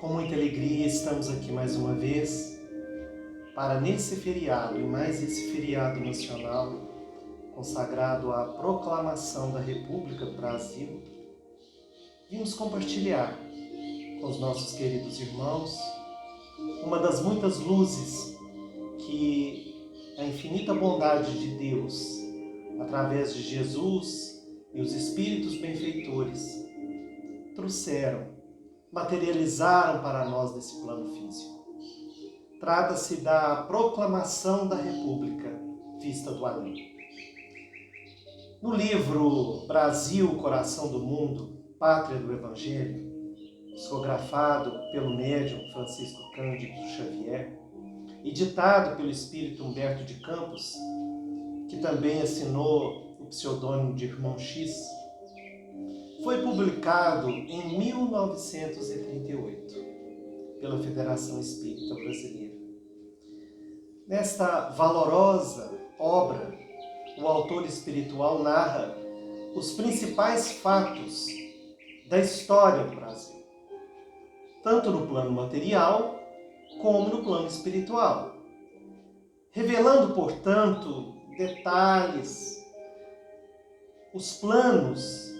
Com muita alegria estamos aqui mais uma vez para nesse feriado, e mais esse feriado nacional, consagrado à proclamação da República do Brasil, vimos compartilhar com os nossos queridos irmãos uma das muitas luzes que a infinita bondade de Deus, através de Jesus e os Espíritos benfeitores, trouxeram, materializaram para nós nesse plano físico. Trata-se da proclamação da República vista do além. No livro Brasil, Coração do Mundo, Pátria do Evangelho, psicografado pelo médium Francisco Cândido Xavier e ditado pelo espírito Humberto de Campos, que também assinou o pseudônimo de Irmão X, foi publicado em 1938 pela Federação Espírita Brasileira. Nesta valorosa obra, o autor espiritual narra os principais fatos da história do Brasil, tanto no plano material como no plano espiritual, revelando, portanto, detalhes, os planos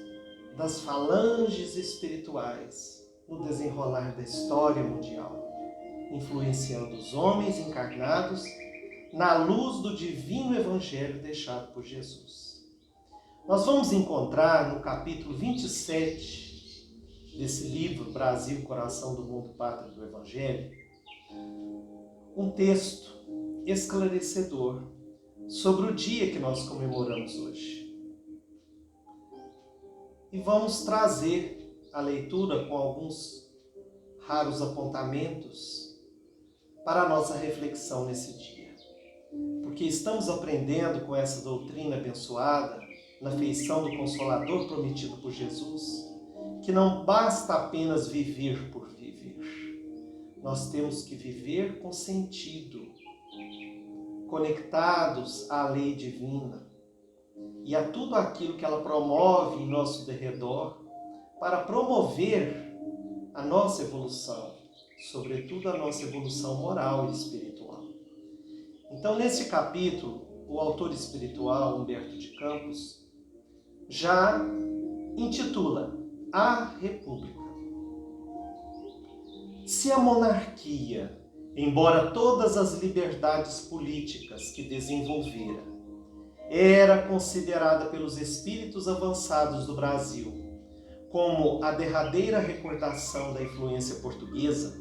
das falanges espirituais no desenrolar da história mundial, influenciando os homens encarnados na luz do divino Evangelho deixado por Jesus. Nós vamos encontrar no capítulo 27 desse livro, Brasil, Coração do Mundo, Pátria do Evangelho, um texto esclarecedor sobre o dia que nós comemoramos hoje. E vamos trazer a leitura com alguns raros apontamentos para a nossa reflexão nesse dia. Porque estamos aprendendo com essa doutrina abençoada, na feição do Consolador prometido por Jesus, que não basta apenas viver por viver. Nós temos que viver com sentido, conectados à lei divina e a tudo aquilo que ela promove em nosso derredor para promover a nossa evolução, sobretudo a nossa evolução moral e espiritual. Então, nesse capítulo, o autor espiritual, Humberto de Campos, já intitula A República. Se a monarquia, embora todas as liberdades políticas que desenvolvera, era considerada pelos espíritos avançados do Brasil como a derradeira recordação da influência portuguesa,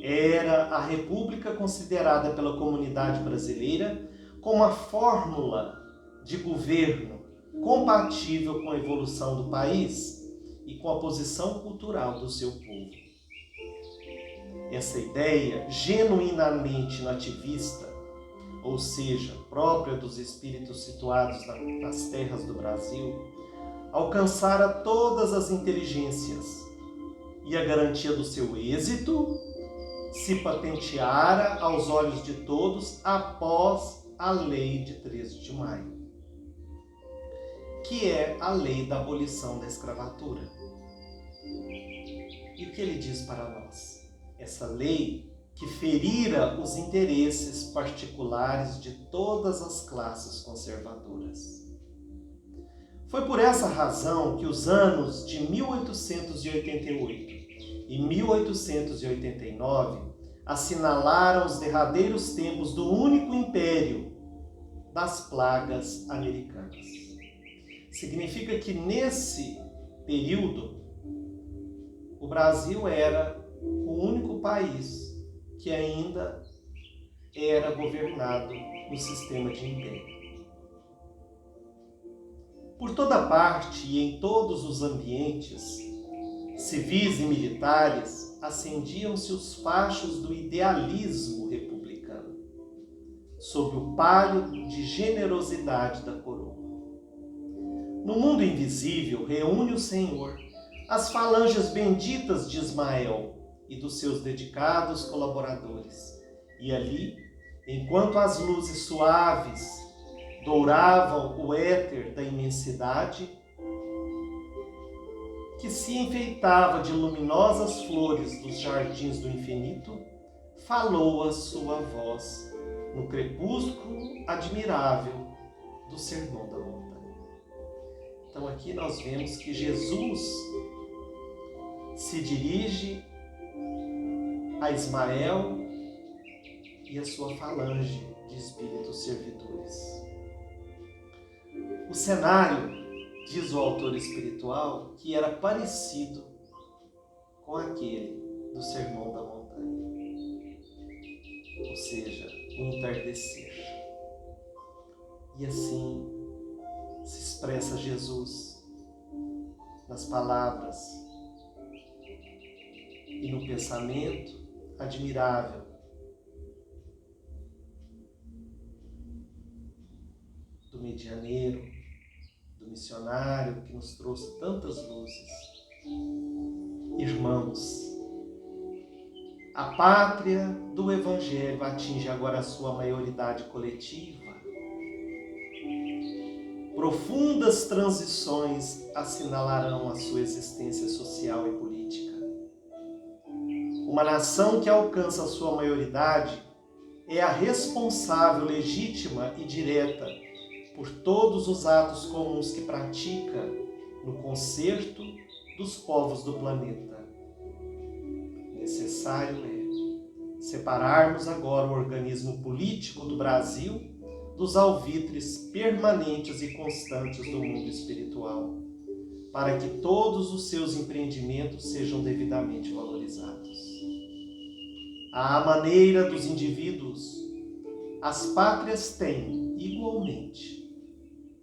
era a República considerada pela comunidade brasileira como a fórmula de governo compatível com a evolução do país e com a posição cultural do seu povo. Essa ideia genuinamente nativista, ou seja, própria dos espíritos situados nas terras do Brasil, alcançara todas as inteligências e a garantia do seu êxito se patenteara aos olhos de todos após a Lei de 13 de Maio, que é a lei da abolição da escravatura. E o que ele diz para nós? Essa lei que ferira os interesses particulares de todas as classes conservadoras. Foi por essa razão que os anos de 1888 e 1889 assinalaram os derradeiros tempos do único império das plagas americanas. Significa que nesse período o Brasil era o único país que ainda era governado no sistema de império. Por toda parte e em todos os ambientes, civis e militares, acendiam-se os fachos do idealismo republicano, sob o palio de generosidade da coroa. No mundo invisível reúne o Senhor as falanges benditas de Ismael e dos seus dedicados colaboradores. E ali, enquanto as luzes suaves douravam o éter da imensidade, que se enfeitava de luminosas flores dos jardins do infinito, falou a sua voz no crepúsculo admirável do Sermão da Montanha. Então aqui nós vemos que Jesus se dirige a Ismael e a sua falange de espíritos servidores. O cenário, diz o autor espiritual, que era parecido com aquele do Sermão da Montanha, ou seja, o entardecer. E assim se expressa Jesus nas palavras e no pensamento admirável do medianeiro, do missionário que nos trouxe tantas luzes. Irmãos, a pátria do Evangelho atinge agora a sua maioridade coletiva. Profundas transições assinalarão a sua existência social e política. Uma nação que alcança a sua maioridade é a responsável legítima e direta por todos os atos comuns que pratica no concerto dos povos do planeta. Necessário é separarmos agora o organismo político do Brasil dos alvitres permanentes e constantes do mundo espiritual, para que todos os seus empreendimentos sejam devidamente valorizados. À maneira dos indivíduos, as pátrias têm, igualmente,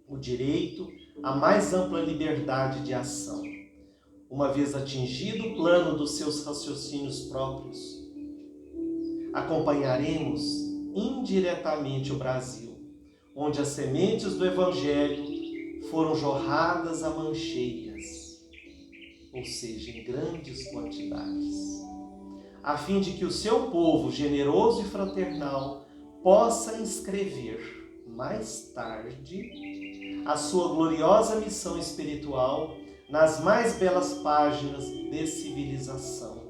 o direito à mais ampla liberdade de ação, uma vez atingido o plano dos seus raciocínios próprios. Acompanharemos indiretamente o Brasil, onde as sementes do Evangelho foram jorradas a mancheias, ou seja, em grandes quantidades, a fim de que o seu povo generoso e fraternal possa inscrever mais tarde a sua gloriosa missão espiritual nas mais belas páginas de civilização,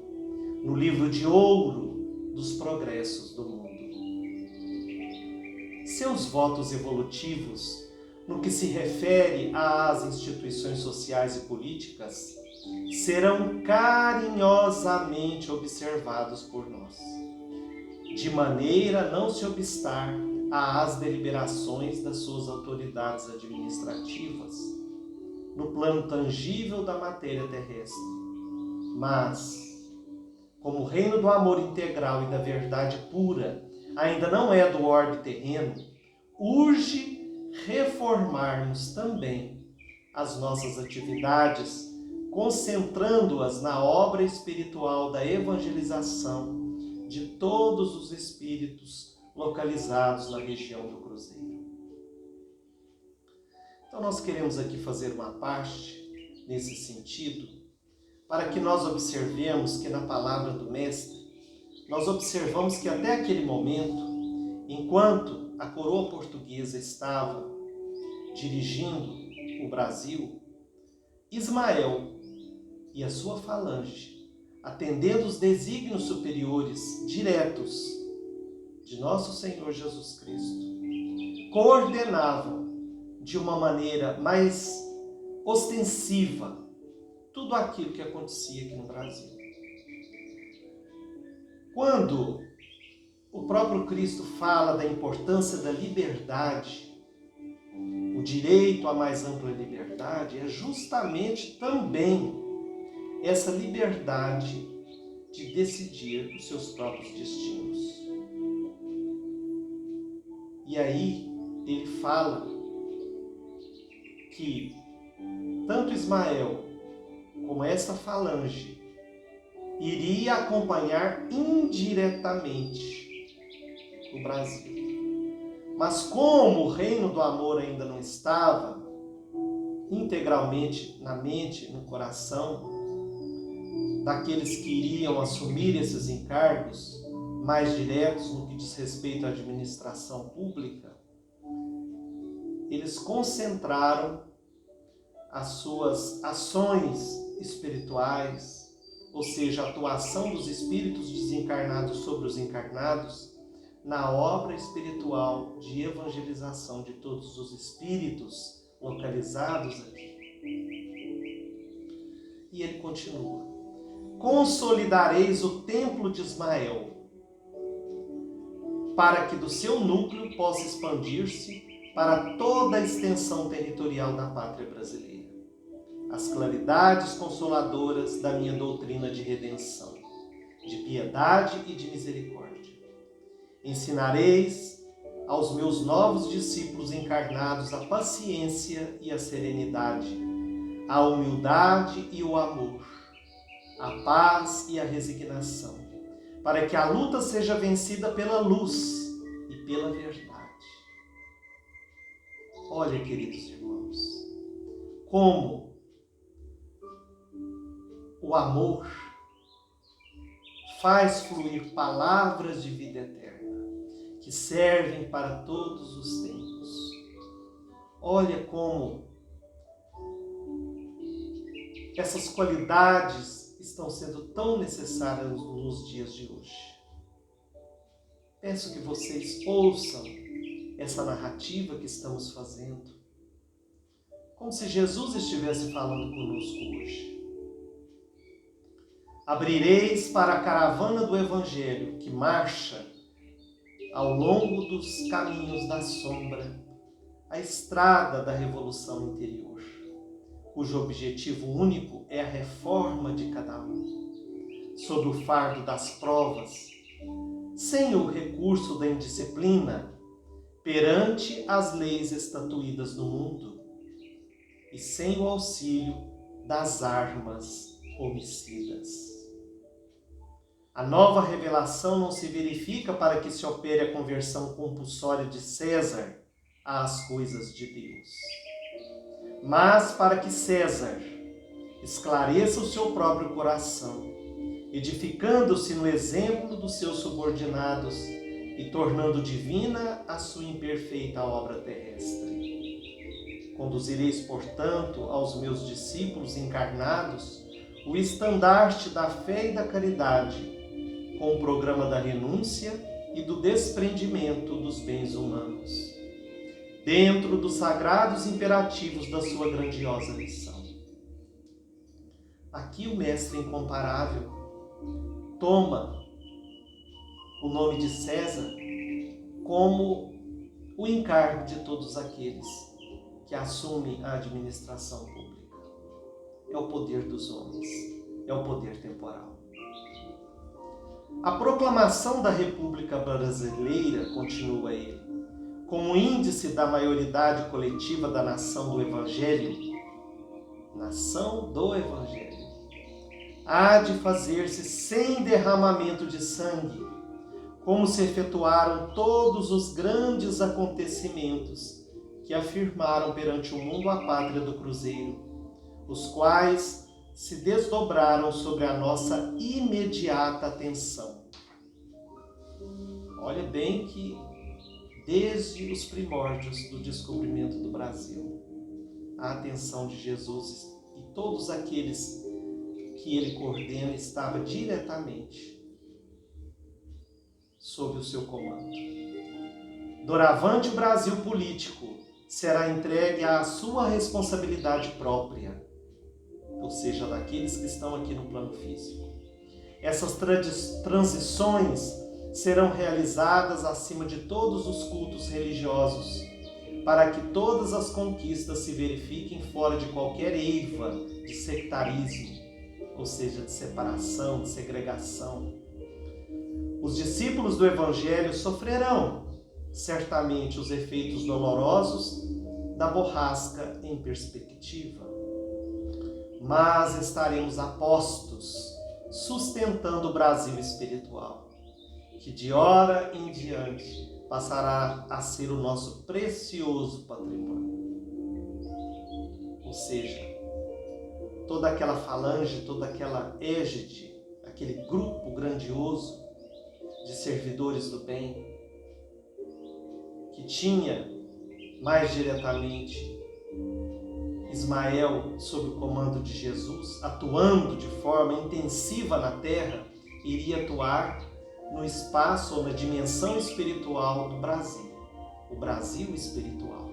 no livro de ouro dos progressos do mundo. Seus votos evolutivos, no que se refere às instituições sociais e políticas, serão carinhosamente observados por nós, de maneira a não se obstar às deliberações das suas autoridades administrativas, no plano tangível da matéria terrestre. Mas, como o reino do amor integral e da verdade pura ainda não é do orbe terreno, urge reformarmos também as nossas atividades, concentrando-as na obra espiritual da evangelização de todos os espíritos localizados na região do Cruzeiro. Então nós queremos aqui fazer uma parte nesse sentido, para que nós observemos que na palavra do Mestre, nós observamos que até aquele momento, enquanto a coroa portuguesa estava dirigindo o Brasil, Ismael e a sua falange, atendendo os desígnios superiores diretos de nosso Senhor Jesus Cristo, coordenavam de uma maneira mais ostensiva tudo aquilo que acontecia aqui no Brasil. Quando o próprio Cristo fala da importância da liberdade, o direito à mais ampla liberdade é justamente também essa liberdade de decidir os seus próprios destinos. E aí ele fala que tanto Ismael como essa falange iria acompanhar indiretamente o Brasil. Mas como o reino do amor ainda não estava integralmente na mente, no coração daqueles que iriam assumir esses encargos mais diretos no que diz respeito à administração pública, eles concentraram as suas ações espirituais, ou seja, a atuação dos espíritos desencarnados sobre os encarnados, na obra espiritual de evangelização de todos os espíritos localizados aqui. E ele continua: consolidareis o templo de Ismael, para que do seu núcleo possa expandir-se para toda a extensão territorial da pátria brasileira as claridades consoladoras da minha doutrina de redenção, de piedade e de misericórdia. Ensinareis aos meus novos discípulos encarnados a paciência e a serenidade, a humildade e o amor, a paz e a resignação, para que a luta seja vencida pela luz e pela verdade. Olha, queridos irmãos, como o amor faz fluir palavras de vida eterna, que servem para todos os tempos. Olha como essas qualidades estão sendo tão necessárias nos dias de hoje. Peço que vocês ouçam essa narrativa que estamos fazendo, como se Jesus estivesse falando conosco hoje. Abrireis para a caravana do Evangelho que marcha ao longo dos caminhos da sombra a estrada da revolução interior, cujo objetivo único é a reforma de cada um, sob o fardo das provas, sem o recurso da indisciplina, perante as leis estatuídas no mundo, e sem o auxílio das armas homicidas. A nova revelação não se verifica para que se opere a conversão compulsória de César às coisas de Deus, mas para que César esclareça o seu próprio coração, edificando-se no exemplo dos seus subordinados e tornando divina a sua imperfeita obra terrestre. Conduzireis, portanto, aos meus discípulos encarnados o estandarte da fé e da caridade, com o programa da renúncia e do desprendimento dos bens humanos, dentro dos sagrados imperativos da sua grandiosa missão. Aqui o Mestre Incomparável toma o nome de César como o encargo de todos aqueles que assumem a administração pública. É o poder dos homens, é o poder temporal. A proclamação da República Brasileira, continua ele, como índice da maioridade coletiva da nação do Evangelho, há de fazer-se sem derramamento de sangue, como se efetuaram todos os grandes acontecimentos que afirmaram perante o mundo a pátria do Cruzeiro, os quais se desdobraram sobre a nossa imediata atenção. Olha bem que desde os primórdios do descobrimento do Brasil, a atenção de Jesus e todos aqueles que ele coordena estava diretamente sob o seu comando. Doravante o Brasil político será entregue à sua responsabilidade própria, ou seja, daqueles que estão aqui no plano físico. Essas transições serão realizadas acima de todos os cultos religiosos, para que todas as conquistas se verifiquem fora de qualquer eiva de sectarismo, ou seja, de separação, de segregação. Os discípulos do Evangelho sofrerão, certamente, os efeitos dolorosos da borrasca em perspectiva, mas estaremos a postos, sustentando o Brasil espiritual, que de hora em diante passará a ser o nosso precioso patrimônio. Ou seja, toda aquela falange, toda aquela égide, aquele grupo grandioso de servidores do bem, que tinha mais diretamente Ismael, sob o comando de Jesus, atuando de forma intensiva na terra, iria atuar no espaço ou na dimensão espiritual do Brasil, o Brasil espiritual.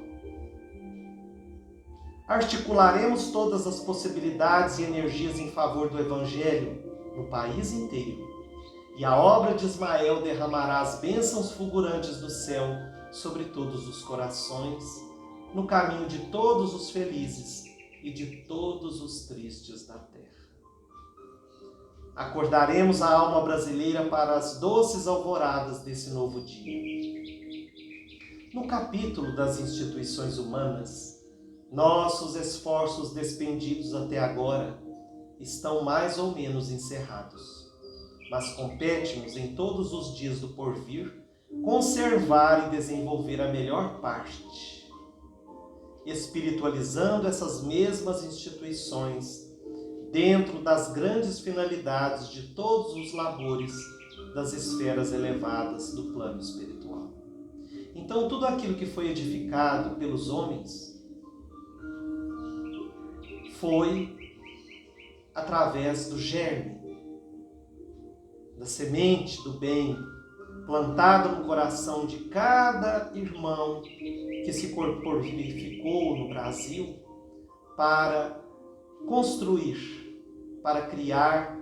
Articularemos todas as possibilidades e energias em favor do Evangelho no país inteiro, e a obra de Ismael derramará as bênçãos fulgurantes do céu sobre todos os corações, no caminho de todos os felizes e de todos os tristes da terra. Acordaremos a alma brasileira para as doces alvoradas desse novo dia. No capítulo das instituições humanas, nossos esforços despendidos até agora estão mais ou menos encerrados, mas compete-nos em todos os dias do porvir conservar e desenvolver a melhor parte, espiritualizando essas mesmas instituições dentro das grandes finalidades de todos os labores das esferas elevadas do plano espiritual. Então, tudo aquilo que foi edificado pelos homens foi através do germe, da semente do bem, plantado no coração de cada irmão que se corporificou no Brasil para construir, para criar,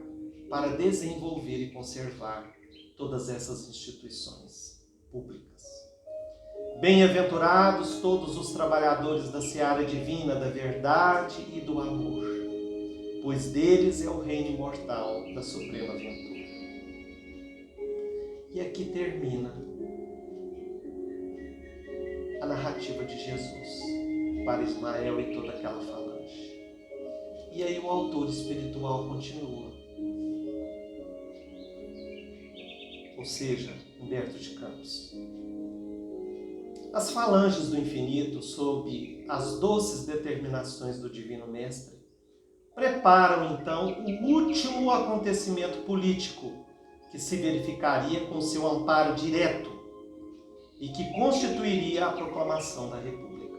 para desenvolver e conservar todas essas instituições públicas. Bem-aventurados todos os trabalhadores da seara divina, da verdade e do amor, pois deles é o reino imortal da suprema ventura. E aqui termina a narrativa de Jesus para Ismael e toda aquela falange. E aí o autor espiritual continua. Ou seja, Humberto de Campos. As falanges do infinito, sob as doces determinações do Divino Mestre, preparam então o último acontecimento político que se verificaria com seu amparo direto e que constituiria a proclamação da República.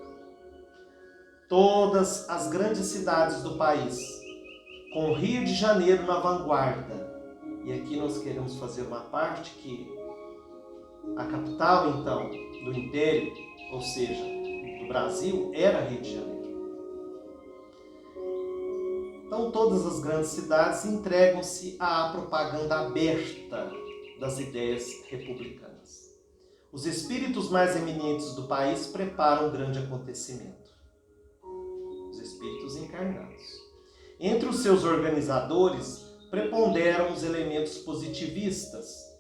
Todas as grandes cidades do país, com o Rio de Janeiro na vanguarda, e aqui nós queremos fazer uma parte que a capital, então, do Império, ou seja, do Brasil, era Rio de Janeiro. Então, todas as grandes cidades entregam-se à propaganda aberta das ideias republicanas. Os espíritos mais eminentes do país preparam um grande acontecimento. Os espíritos encarnados. Entre os seus organizadores, preponderam os elementos positivistas,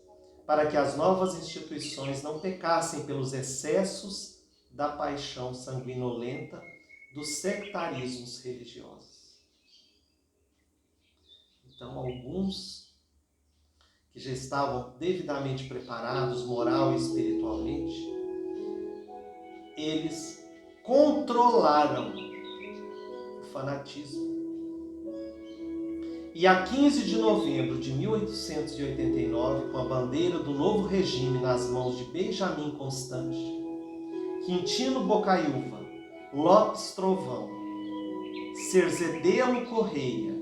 para que as novas instituições não pecassem pelos excessos da paixão sanguinolenta dos sectarismos religiosos. Então, alguns que já estavam devidamente preparados, moral e espiritualmente, eles controlaram o fanatismo. E a 15 de novembro de 1889, com a bandeira do novo regime nas mãos de Benjamin Constant, Quintino Bocaiúva, Lopes Trovão, Cerzedelo Correia,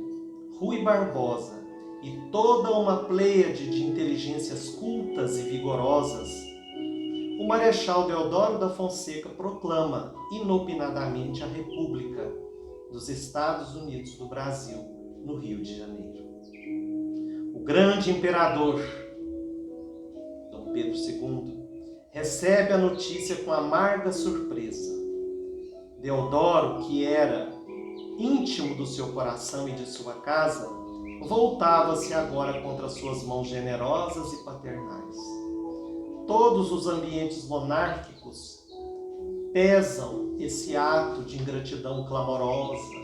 Rui Barbosa e toda uma pleiade de inteligências cultas e vigorosas, o Marechal Deodoro da Fonseca proclama inopinadamente a República dos Estados Unidos do Brasil, no Rio de Janeiro. O grande imperador, Dom Pedro II, recebe a notícia com amarga surpresa. Deodoro, que era íntimo do seu coração e de sua casa, voltava-se agora contra suas mãos generosas e paternais. Todos os ambientes monárquicos pesam esse ato de ingratidão clamorosa,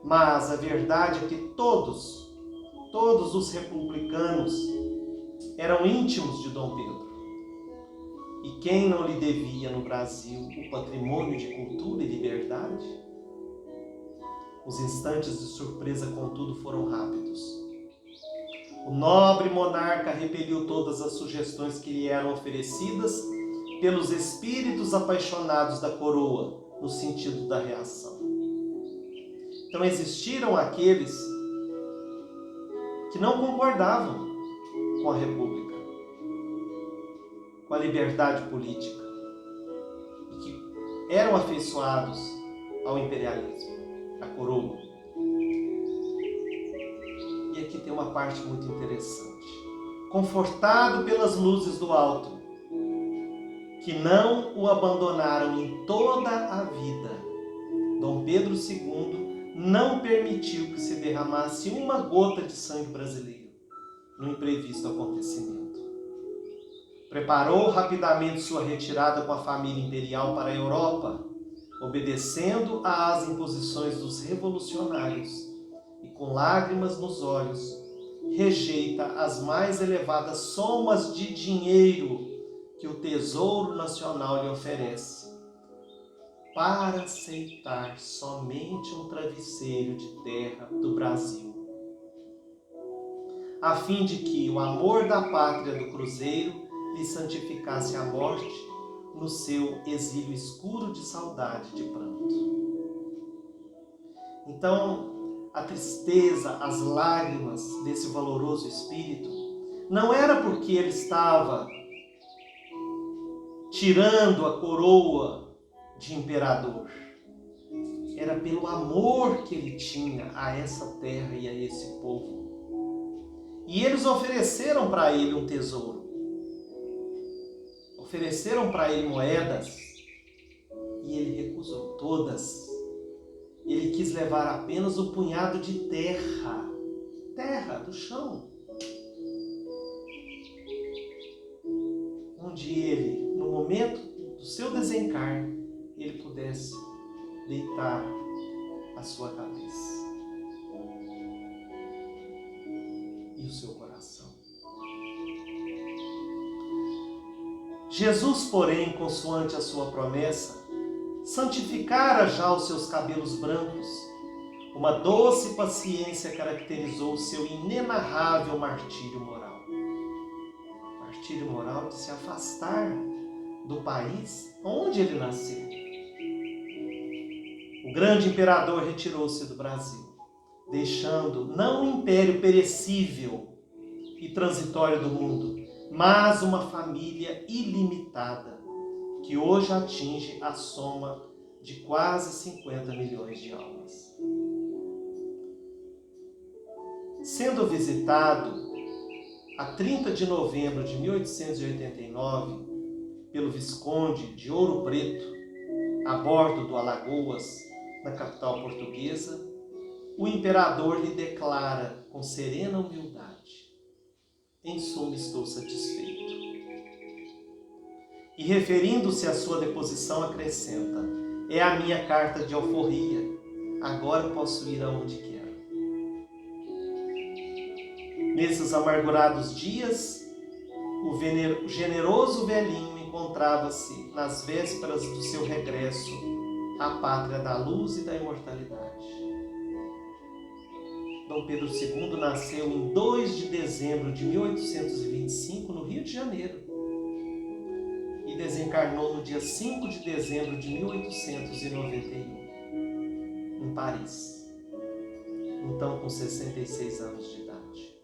mas a verdade é que todos os republicanos eram íntimos de Dom Pedro. E quem não lhe devia no Brasil o patrimônio de cultura e liberdade? Os instantes de surpresa, contudo, foram rápidos. O nobre monarca repeliu todas as sugestões que lhe eram oferecidas pelos espíritos apaixonados da coroa, no sentido da reação. Então existiram aqueles que não concordavam com a República, com a liberdade política, e que eram afeiçoados ao imperialismo, à coroa. E aqui tem uma parte muito interessante. Confortado pelas luzes do alto, que não o abandonaram em toda a vida, Dom Pedro II não permitiu que se derramasse uma gota de sangue brasileiro no imprevisto acontecimento. Preparou rapidamente sua retirada com a família imperial para a Europa, obedecendo às imposições dos revolucionários, e com lágrimas nos olhos, rejeita as mais elevadas somas de dinheiro que o Tesouro Nacional lhe oferece, para aceitar somente um travesseiro de terra do Brasil, a fim de que o amor da pátria do cruzeiro lhe santificasse a morte no seu exílio escuro de saudade e de pranto. Então, a tristeza, as lágrimas desse valoroso espírito não era porque ele estava tirando a coroa de imperador. Era pelo amor que ele tinha a essa terra e a esse povo. E eles ofereceram para ele um tesouro. Ofereceram para ele moedas. E ele recusou todas. Ele quis levar apenas um punhado de terra. Terra do chão. Onde ele, no momento do seu desencarne, ele pudesse deitar a sua cabeça e o seu coração. Jesus, porém, consoante a sua promessa, santificara já os seus cabelos brancos. Uma doce paciência caracterizou o seu inenarrável martírio moral. Martírio moral de se afastar do país onde ele nasceu. O grande imperador retirou-se do Brasil, deixando não um império perecível e transitório do mundo, mas uma família ilimitada, que hoje atinge a soma de quase 50 milhões de almas. Sendo visitado a 30 de novembro de 1889 pelo Visconde de Ouro Preto, a bordo do Alagoas, na capital portuguesa, o imperador lhe declara com serena humildade: em suma, estou satisfeito. E referindo-se à sua deposição, acrescenta: é a minha carta de alforria, agora posso ir aonde quero. Nesses amargurados dias, o generoso velhinho encontrava-se nas vésperas do seu regresso à pátria da luz e da imortalidade. Dom Pedro II nasceu em 2 de dezembro de 1825, no Rio de Janeiro, e desencarnou no dia 5 de dezembro de 1891, em Paris, então com 66 anos de idade.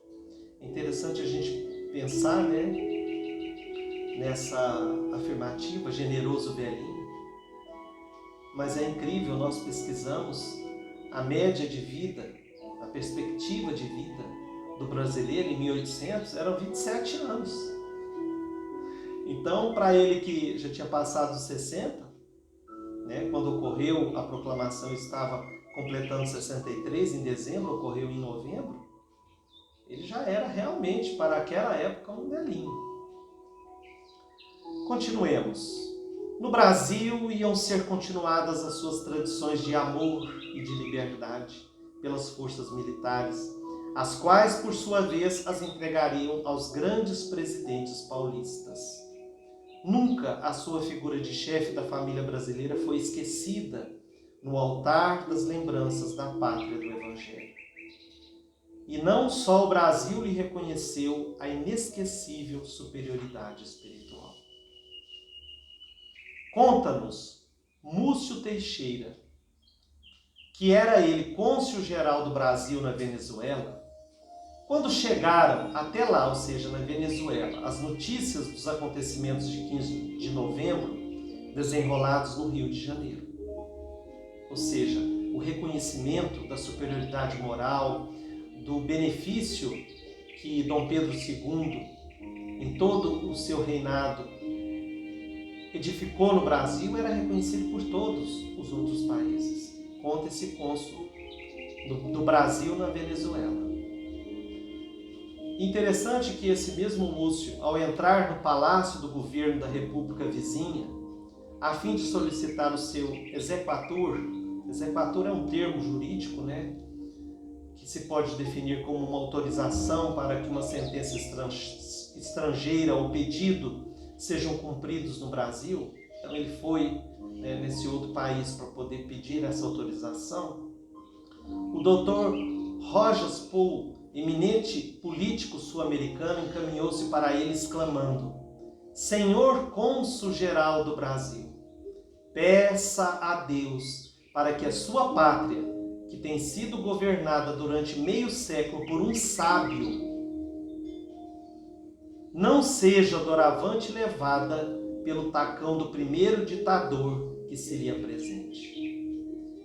É interessante a gente pensar, nessa afirmativa, generoso velhinho, mas é incrível, nós pesquisamos a média de vida, a perspectiva de vida do brasileiro em 1800 eram 27 anos. Então, para ele que já tinha passado os 60, quando ocorreu a proclamação, estava completando 63, em dezembro, ocorreu em novembro, ele já era realmente, para aquela época, um velhinho. Continuemos. No Brasil iam ser continuadas as suas tradições de amor e de liberdade pelas forças militares, as quais, por sua vez, as entregariam aos grandes presidentes paulistas. Nunca a sua figura de chefe da família brasileira foi esquecida no altar das lembranças da pátria do Evangelho. E não só o Brasil lhe reconheceu a inesquecível superioridade espiritual. Conta-nos Múcio Teixeira que era ele cônsul-geral do Brasil na Venezuela, quando chegaram até lá, ou seja, na Venezuela, as notícias dos acontecimentos de 15 de novembro, desenrolados no Rio de Janeiro. Ou seja, o reconhecimento da superioridade moral, do benefício que Dom Pedro II, em todo o seu reinado, edificou no Brasil, era reconhecido por todos os outros países. Conta esse cônsul do Brasil na Venezuela. Interessante que esse mesmo Múcio, ao entrar no palácio do governo da República vizinha, a fim de solicitar o seu exequatur é um termo jurídico, né, que se pode definir como uma autorização para que uma sentença estrangeira ou pedido sejam cumpridos no Brasil. Então ele foi nesse outro país para poder pedir essa autorização. O doutor Rojas Poole, eminente político sul-americano, encaminhou-se para ele exclamando: Senhor cônsul-geral do Brasil, peça a Deus para que a sua pátria, que tem sido governada durante meio século por um sábio, não seja doravante levada pelo tacão do primeiro ditador que se lhe apresente.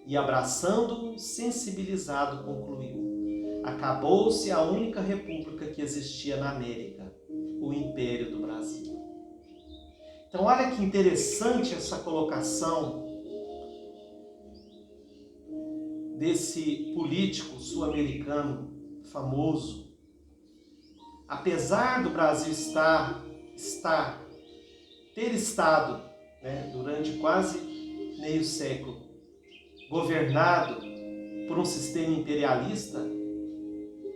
E abraçando-o, sensibilizado, concluiu: acabou-se a única república que existia na América, o Império do Brasil. Então olha que interessante essa colocação desse político sul-americano famoso. Apesar do Brasil ter estado, durante quase meio século governado por um sistema imperialista,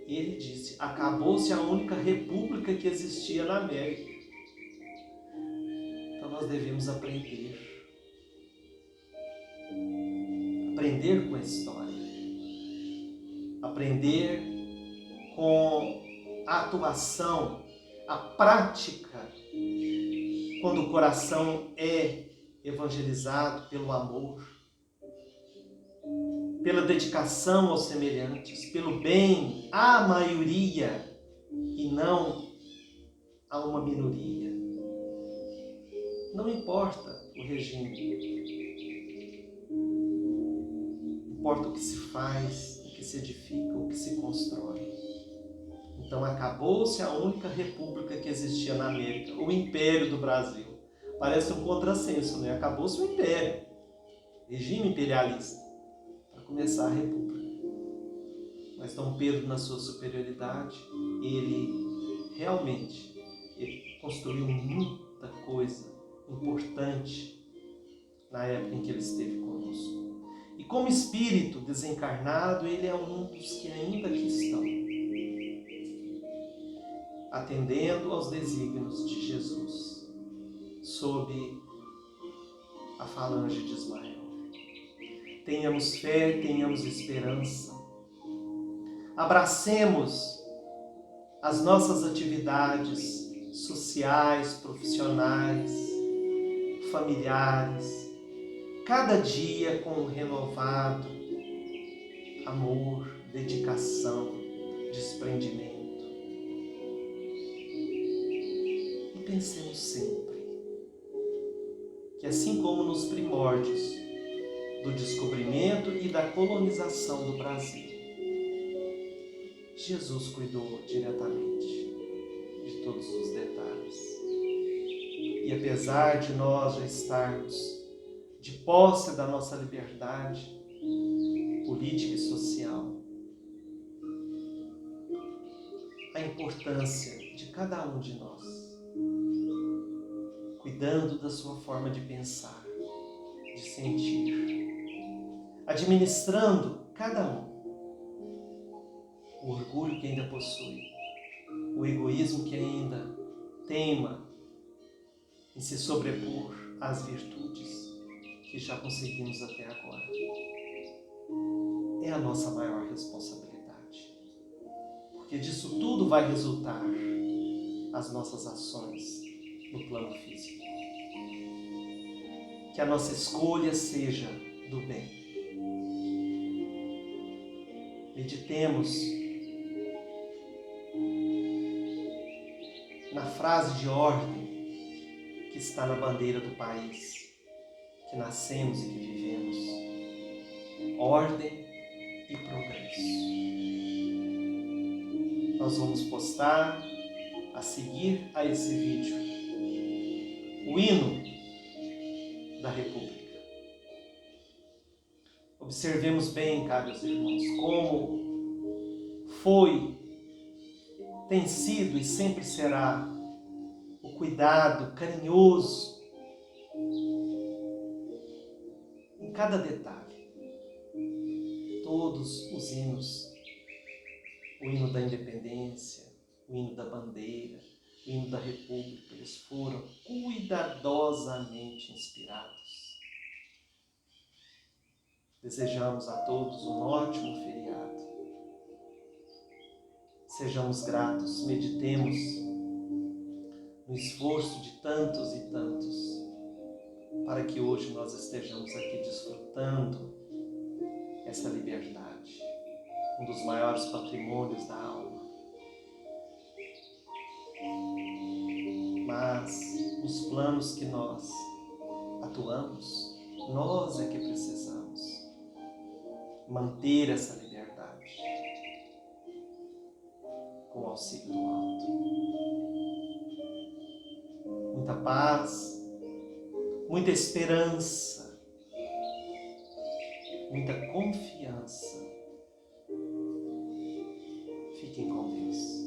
ele disse: acabou-se a única república que existia na América. Então nós devemos aprender com a história, aprender com a atuação, a prática, quando o coração é evangelizado pelo amor, pela dedicação aos semelhantes, pelo bem à maioria e não a uma minoria. Não importa o regime, importa o que se faz, o que se edifica, o que se constrói. Então acabou-se a única república que existia na América, o Império do Brasil. Parece um contrassenso, né? Acabou-se o Império, regime imperialista, para começar a república. Mas Dom Pedro, na sua superioridade, ele realmente construiu muita coisa importante na época em que ele esteve conosco. E como espírito desencarnado, ele é um dos que ainda aqui estão, atendendo aos desígnios de Jesus, sob a falange de Ismael. Tenhamos fé, tenhamos esperança. Abracemos as nossas atividades sociais, profissionais, familiares, cada dia com um renovado amor, dedicação, desprendimento. E pensemos sempre que, assim como nos primórdios do descobrimento e da colonização do Brasil, Jesus cuidou diretamente de todos os detalhes. E apesar de nós já estarmos de posse da nossa liberdade política e social, a importância de cada um de nós, cuidando da sua forma de pensar, de sentir, administrando cada um o orgulho que ainda possui, o egoísmo que ainda teima em se sobrepor às virtudes que já conseguimos até agora. É a nossa maior responsabilidade, porque disso tudo vai resultar as nossas ações no plano físico. Que a nossa escolha seja do bem, Meditemos na frase de ordem que está na bandeira do país que nascemos e que vivemos. Ordem e progresso. Nós vamos postar a seguir a esse vídeo o hino da República. Observemos bem, caros irmãos, como foi, tem sido e sempre será o cuidado carinhoso em cada detalhe. Todos os hinos, o hino da independência, o hino da bandeira, o hino da República, eles foram cuidadosamente inspirados. Desejamos a todos um ótimo feriado. Sejamos gratos, meditemos no esforço de tantos e tantos, para que hoje nós estejamos aqui desfrutando essa liberdade, um dos maiores patrimônios da alma. Mas nos planos que nós atuamos, nós é que precisamos manter essa liberdade com o auxílio do alto. Muita paz, muita esperança, muita confiança. Fiquem com Deus.